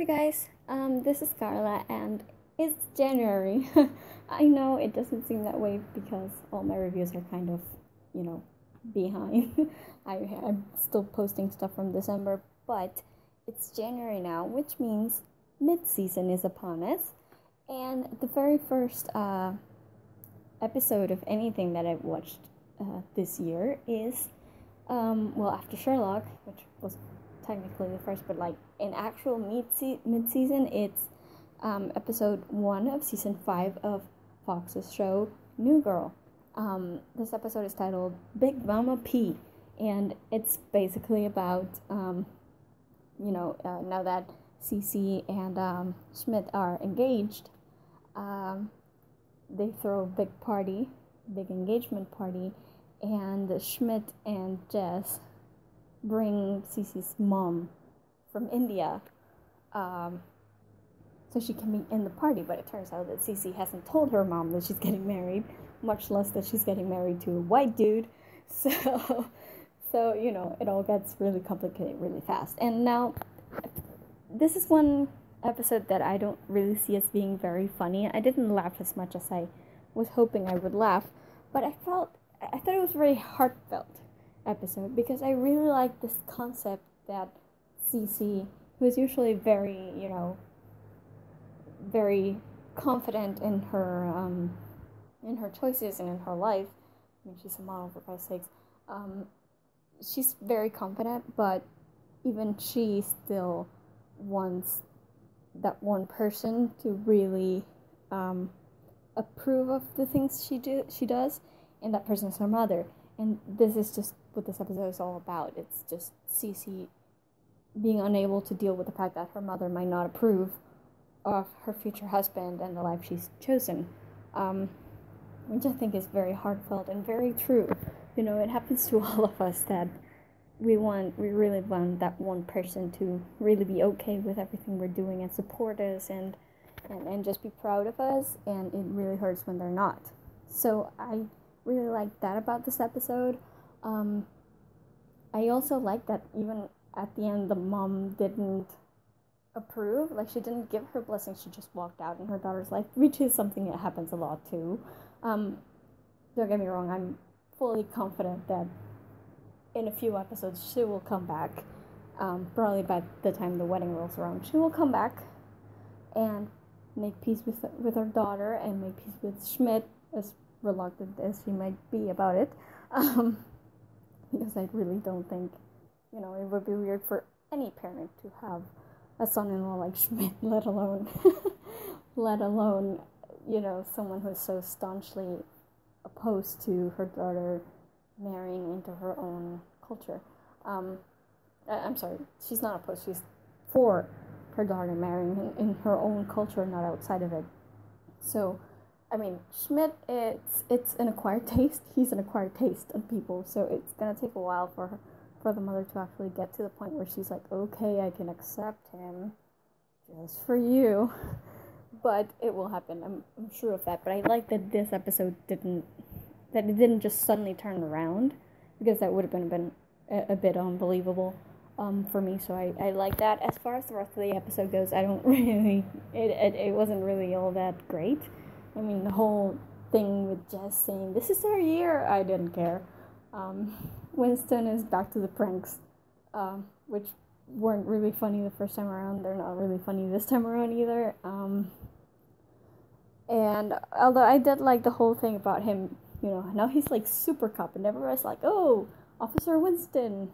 Alright guys, this is Carla and it's January. I know it doesn't seem that way because all my reviews are kind of, behind. I'm still posting stuff from December, but it's January now, which means mid-season is upon us. And the very first episode of anything that I've watched this year is, after Sherlock, which was technically the first, but in actual mid-season, it's episode 1 of season 5 of Fox's show New Girl. This episode is titled Big Mama P, and it's basically about now that Cece and Schmidt are engaged, they throw a big engagement party, and Schmidt and Jess bring Cece's mom from India so she can be in the party, but it turns out that Cece hasn't told her mom that she's getting married, much less that she's getting married to a white dude. So it all gets really complicated really fast. And now, this is one episode that I don't really see as being very funny. I didn't laugh as much as I was hoping I would laugh, but I thought it was a very heartfelt episode because I really like this concept that Cece, who is usually very, very confident in her choices and in her life. I mean, she's a model for Christ's sakes. She's very confident, but even she still wants that one person to really approve of the things she does, and that person is her mother. And this is just what this episode is all about. It's just Cece being unable to deal with the fact that her mother might not approve of her future husband and the life she's chosen, which I think is very heartfelt and very true. It happens to all of us that we really want that one person to really be okay with everything we're doing and support us and just be proud of us, and it really hurts when they're not. So I really like that about this episode. I also like that even at the end the mom didn't approve, she didn't give her blessing, she just walked out in her daughter's life, which is something that happens a lot too. Don't get me wrong, I'm fully confident that in a few episodes she will come back, probably by the time the wedding rolls around, she will come back and make peace with her daughter and make peace with Schmidt, as reluctant as she might be about it, because I really don't think, it would be weird for any parent to have a son-in-law like Schmidt, let alone, someone who's so staunchly opposed to her daughter marrying into her own culture. I'm sorry, she's not opposed, she's for her daughter marrying in her own culture, not outside of it. So, I mean, Schmidt, it's an acquired taste. He's an acquired taste on people, so it's gonna take a while for the mother to actually get to the point where she's like, okay, I can accept him just for you. But it will happen, I'm sure of that. But I like that this episode didn't just suddenly turn around, because that would have been a bit unbelievable for me. So I like that. As far as the rest of the episode goes, I don't really, it wasn't really all that great. I mean, the whole thing with Jess saying, this is our year, I didn't care. Winston is back to the pranks, which weren't really funny the first time around. They're not really funny this time around either. And although I did like the whole thing about him, now he's super cop, and everybody's like, oh, Officer Winston,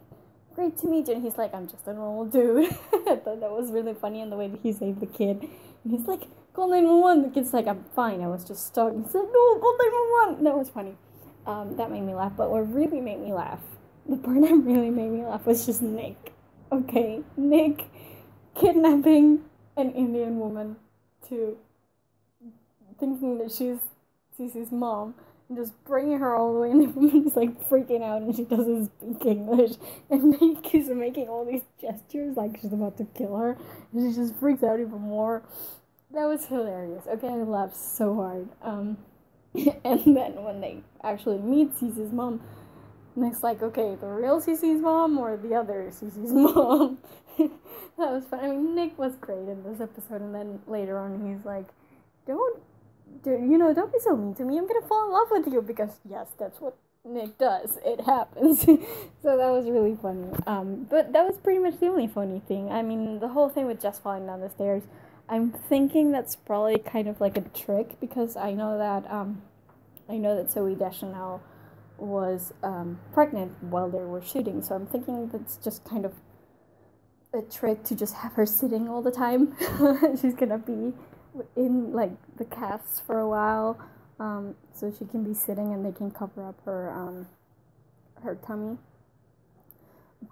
great to meet you. And he's like, I'm just a normal dude. I thought that was really funny, and the way that he saved the kid. And he's like, call 911. The kid's like, I'm fine, I was just stuck. He's like, no, call 911. That was funny. That made me laugh. But what really made me laugh, the part that really made me laugh, was just Nick. Okay, Nick kidnapping an Indian woman to thinking that she's Cece's mom, and just bringing her all the way, and the woman's freaking out, and she doesn't speak English, and Nick is making all these gestures like she's about to kill her, and she just freaks out even more. That was hilarious. Okay, I laughed so hard. And then when they actually meet Cece's mom, Nick's like, okay, the real Cece's mom or the other Cece's mom? That was fun. I mean, Nick was great in this episode, and then later on he's like, don't be so mean to me. I'm gonna fall in love with you, because yes, that's what Nick does. It happens. So that was really funny. But that was pretty much the only funny thing. I mean, the whole thing with Jess falling down the stairs, I'm thinking that's probably kind of like a trick, because I know that Zooey Deschanel was pregnant while they were shooting, so I'm thinking that's just kind of a trick to just have her sitting all the time. She's gonna be in like the casts for a while, so she can be sitting and they can cover up her tummy.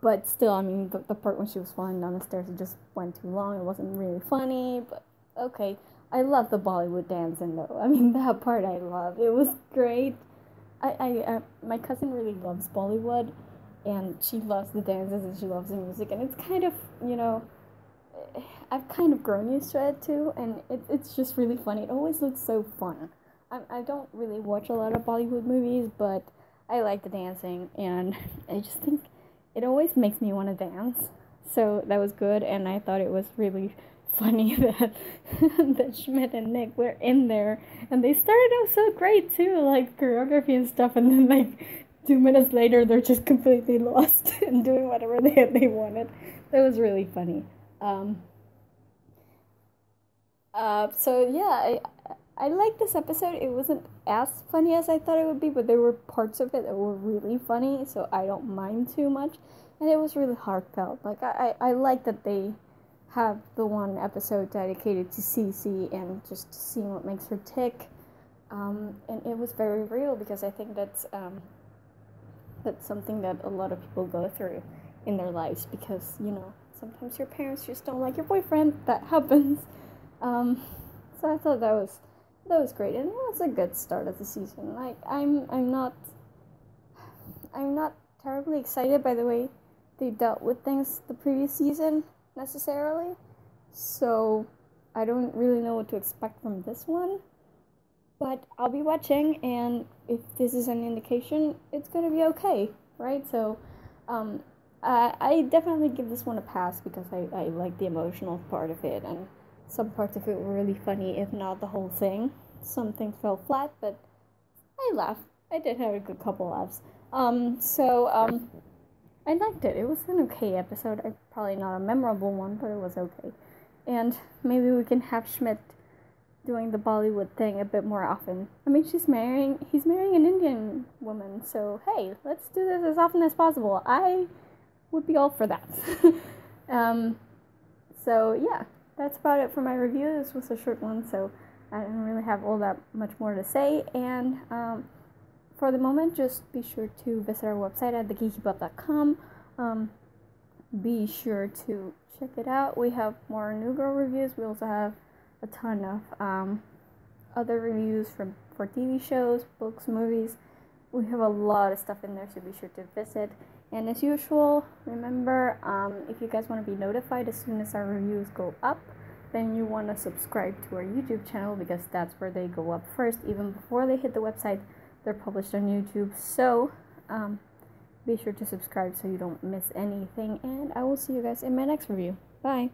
But still, I mean, the part when she was falling down the stairs, it just went too long. It wasn't really funny, but okay. I love the Bollywood dancing though. I mean, that part I love. It was great. My cousin really loves Bollywood, and she loves the dances and she loves the music, and it's kind of, I've kind of grown used to it too, and it's just really funny. It always looks so fun. I don't really watch a lot of Bollywood movies, but I like the dancing, and I just think it always makes me want to dance. So that was good, and I thought it was really funny that Schmidt and Nick were in there, and they started out so great too, like choreography and stuff, and then like 2 minutes later they're just completely lost and doing whatever they wanted. That was really funny. So yeah, I liked this episode. It wasn't as funny as I thought it would be, but there were parts of it that were really funny, so I don't mind too much. And it was really heartfelt. Like, I like that they have the one episode dedicated to Cece and just seeing what makes her tick. And it was very real, because I think that's something that a lot of people go through in their lives, because, sometimes your parents just don't like your boyfriend. That happens. So I thought that was great, and it was a good start of the season. Like, I'm not terribly excited by the way they dealt with things the previous season necessarily, so I don't really know what to expect from this one. But I'll be watching, and if this is an indication, it's gonna be okay, right? So, I definitely give this one a pass, because I like the emotional part of it, and some parts of it were really funny, if not the whole thing. Some things fell flat, but I laughed. I did have a good couple laughs. I liked it. It was an okay episode. Probably not a memorable one, but it was okay. And maybe we can have Schmidt doing the Bollywood thing a bit more often. I mean, he's marrying an Indian woman, so hey, let's do this as often as possible. I would be all for that. So yeah, that's about it for my review. This was a short one, so I don't really have all that much more to say, and for the moment, just be sure to visit our website at thegeekypub.com. Be sure to check it out. We have more New Girl reviews. We also have a ton of other reviews for TV shows, books, movies. We have a lot of stuff in there, so be sure to visit. And as usual, remember, if you guys want to be notified as soon as our reviews go up, then you want to subscribe to our YouTube channel, because that's where they go up first. Even before they hit the website, they're published on YouTube. So be sure to subscribe so you don't miss anything, and I will see you guys in my next review. Bye.